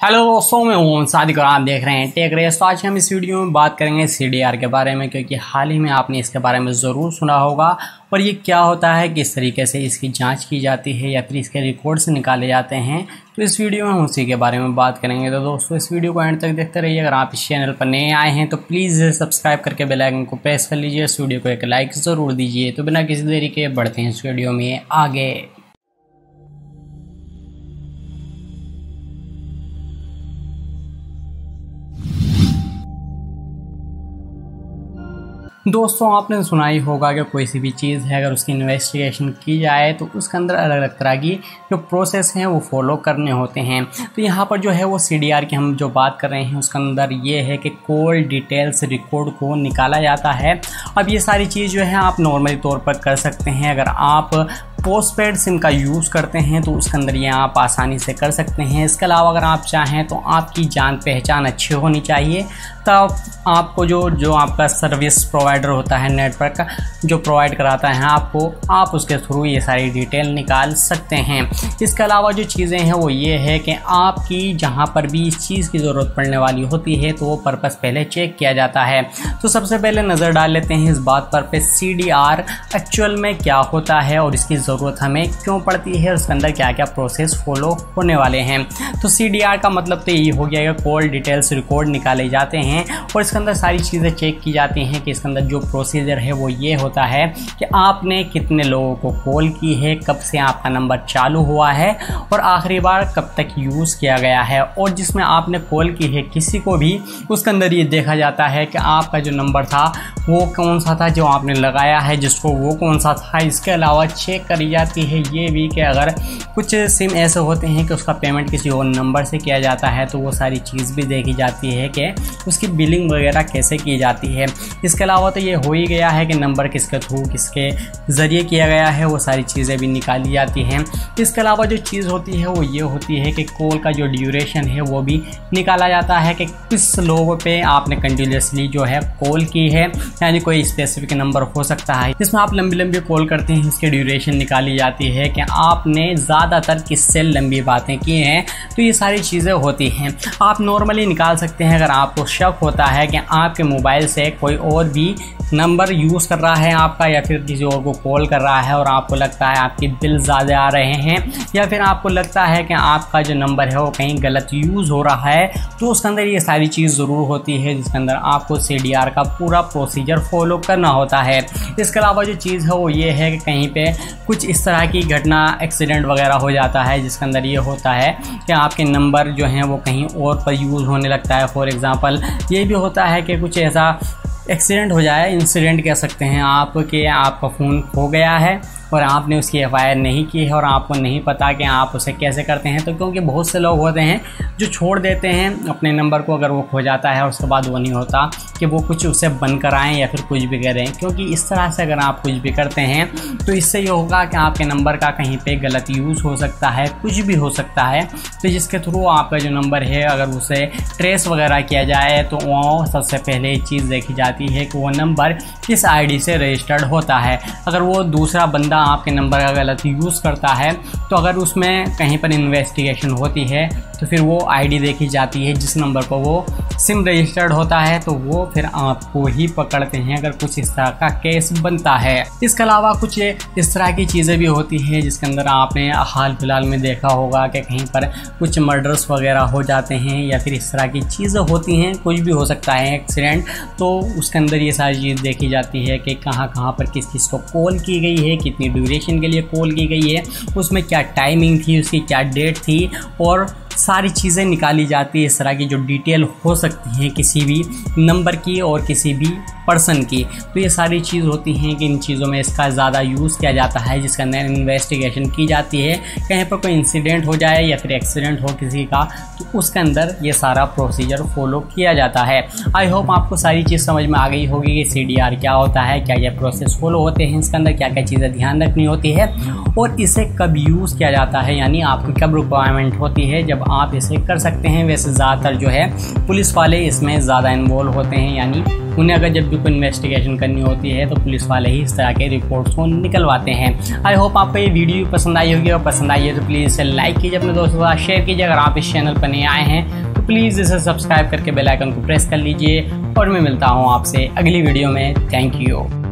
Hello दोस्तों, मैं हूं सादिक और आप देख रहे हैं टेक रेस। तो आज हम इस वीडियो में बात करेंगे CDR के बारे में, क्योंकि हाल ही में आपने इसके बारे में ज़रूर सुना होगा। और ये क्या होता है, किस तरीके से इसकी जांच की जाती है या फिर इसके रिकॉर्ड्स निकाले जाते हैं, तो इस वीडियो में हम उसी के बारे में बात करेंगे। तो दोस्तों इस वीडियो को एंड तक देखते रहिए। अगर आप इस चैनल पर नए आए हैं तो प्लीज़ सब्सक्राइब करके बेल आइकन को प्रेस कर लीजिए। इस वीडियो को एक लाइक ज़रूर दीजिए। तो बिना किसी देरी के बढ़ते हैं इस वीडियो में आगे। दोस्तों आपने सुना ही होगा कि कोई सी भी चीज़ है अगर उसकी इन्वेस्टिगेशन की जाए तो उसके अंदर अलग अलग तरह की जो प्रोसेस हैं वो फॉलो करने होते हैं। तो यहाँ पर जो है वो CDR की हम जो बात कर रहे हैं उसके अंदर ये है कि कॉल डिटेल्स रिकॉर्ड को निकाला जाता है। अब ये सारी चीज़ जो है आप नॉर्मली तौर पर कर सकते हैं। अगर आप पोस्टपेड सिम का यूज़ करते हैं तो उसके अंदर ये आप आसानी से कर सकते हैं। इसके अलावा अगर आप चाहें तो आपकी जान पहचान अच्छी होनी चाहिए, तब आपको जो आपका सर्विस प्रोवाइडर होता है, नेटवर्क का जो प्रोवाइड कराता है आपको, आप उसके थ्रू ये सारी डिटेल निकाल सकते हैं। इसके अलावा जो चीज़ें हैं वो ये है कि आपकी जहाँ पर भी इस चीज़ की ज़रूरत पड़ने वाली होती है तो वो पर्पस पहले चेक किया जाता है। तो सबसे पहले नज़र डाल लेते हैं इस बात पर पे CDR एक्चुअल में क्या होता है और इसकी ज़रूरत हमें क्यों पड़ती है, उसके अंदर क्या क्या प्रोसेस फॉलो होने वाले हैं। तो CDR का मतलब तो ये हो गया कि कॉल डिटेल्स रिकॉर्ड निकाले जाते हैं और इसके अंदर सारी चीज़ें चेक की जाती हैं कि इसके अंदर जो प्रोसीजर है वो ये होता है कि आपने कितने लोगों को कॉल की है, कब से आपका नंबर चालू हुआ है और आखिरी बार कब तक यूज़ किया गया है। और जिसमें आपने कॉल की है किसी को भी, उसके अंदर ये देखा जाता है कि आपका जो नंबर था वो कौन सा था जो आपने लगाया है जिसको, वो कौन सा था। इसके अलावा चेक करी जाती है ये भी कि अगर कुछ सिम ऐसे होते हैं कि उसका पेमेंट किसी और नंबर से किया जाता है तो वो सारी चीज़ भी देखी जाती है कि उसकी बिलिंग वगैरह कैसे की जाती है। इसके अलावा तो ये हो ही गया है कि नंबर किसके थ्रू, किसके ज़रिए किया गया है, वो सारी चीज़ें भी निकाली जाती हैं। इसके अलावा जो चीज़ होती है वो ये होती है कि कॉल का जो ड्यूरेशन है वो भी निकाला जाता है कि किस लोगों पे आपने कंटिन्यूसली जो है कॉल की है, यानी कोई स्पेसिफिक नंबर हो सकता है जिसमें आप लंबी लंबी कॉल करते हैं, इसकी ड्यूरेशन निकाली जाती है कि आपने ज़्यादातर किससे लंबी बातें की हैं। तो ये सारी चीज़ें होती हैं, आप नॉर्मली निकाल सकते हैं। अगर आपको शक होता है कि आपके मोबाइल से कोई और भी नंबर यूज़ कर रहा है आपका, या फिर किसी और को कॉल कर रहा है और आपको लगता है आपके बिल ज़्यादा आ रहे हैं, या फिर आपको लगता है कि आपका जो नंबर है वो कहीं गलत यूज़ हो रहा है, तो उसके अंदर ये सारी चीज़ ज़रूर होती है जिसके अंदर आपको CDR का पूरा प्रोसीजर फॉलो करना होता है। इसके अलावा जो चीज़ है वो ये है कि कहीं पे कुछ इस तरह की घटना, एक्सीडेंट वगैरह हो जाता है जिसके अंदर ये होता है कि आपके नंबर जो हैं वो कहीं और पर यूज़ होने लगता है। फॉर एग्ज़ाम्पल ये भी होता है कि कुछ ऐसा एक्सीडेंट हो जाए, इंसिडेंट कह सकते हैं आप, कि आपका फ़ोन खो गया है और आपने उसकी FIR नहीं की है और आपको नहीं पता कि आप उसे कैसे करते हैं। तो क्योंकि बहुत से लोग होते हैं जो छोड़ देते हैं अपने नंबर को, अगर वो खो जाता है और उसके बाद वो नहीं होता कि वो कुछ उसे बंद कराएं या फिर कुछ भी करें, क्योंकि इस तरह से अगर आप कुछ भी करते हैं तो इससे ये होगा कि आपके नंबर का कहीं पे गलत यूज़ हो सकता है, कुछ भी हो सकता है। तो जिसके थ्रू आपका जो नंबर है अगर उसे ट्रेस वगैरह किया जाए तो वो सबसे पहले चीज़ देखी जाती है कि वो नंबर किस ID से रजिस्टर्ड होता है। अगर वो दूसरा बंदा आपके नंबर का गलत यूज़ करता है तो अगर उसमें कहीं पर इन्वेस्टिगेशन होती है तो फिर वो ID देखी जाती है जिस नंबर पर वो सिम रजिस्टर्ड होता है, तो वो फिर आपको ही पकड़ते हैं अगर कुछ इस तरह का केस बनता है। इसके अलावा कुछ इस तरह की चीज़ें भी होती हैं जिसके अंदर आपने हाल फिलहाल में देखा होगा कि कहीं पर कुछ मर्डर्स वगैरह हो जाते हैं या फिर इस तरह की चीज़ें होती हैं, कुछ भी हो सकता है एक्सीडेंट। तो उसके अंदर ये सारी चीज़ देखी जाती है कि कहाँ कहाँ पर किस किस को कॉल की गई है, कितनी ड्यूरेशन के लिए कॉल की गई है, उसमें क्या टाइमिंग थी, उसकी क्या डेट थी, और सारी चीज़ें निकाली जाती है। इस तरह की जो डिटेल हो सकती हैं किसी भी नंबर की और किसी भी पर्सन की, तो ये सारी चीज़ होती हैं कि इन चीज़ों में इसका ज़्यादा यूज़ किया जाता है जिसके अंदर इन्वेस्टिगेशन की जाती है। कहीं पर कोई इंसिडेंट हो जाए या फिर एक्सीडेंट हो किसी का तो उसके अंदर ये सारा प्रोसीजर फॉलो किया जाता है। आई होप आपको सारी चीज़ समझ में आ गई होगी कि CDR क्या होता है, क्या क्या प्रोसेस फॉलो होते हैं, इसके अंदर क्या क्या चीज़ें ध्यान रखनी होती है और इसे कब यूज़ किया जाता है, यानी आपकी कब रिक्वायरमेंट होती है जब आप इसे कर सकते हैं। वैसे ज़्यादातर जो है पुलिस वाले इसमें ज़्यादा इन्वॉल्व होते हैं, यानी उन्हें अगर जब भी कोई इन्वेस्टिगेशन करनी होती है तो पुलिस वाले ही इस तरह के रिपोर्ट्स को निकलवाते हैं। आई होप आपको ये वीडियो पसंद आई होगी, और पसंद आई है तो प्लीज़ इसे लाइक कीजिए, अपने दोस्तों के साथ शेयर कीजिए। अगर आप इस चैनल पर नए आए हैं तो प्लीज़ इसे सब्सक्राइब करके बेल आइकन को प्रेस कर लीजिए, और मैं मिलता हूँ आपसे अगली वीडियो में। Thank you.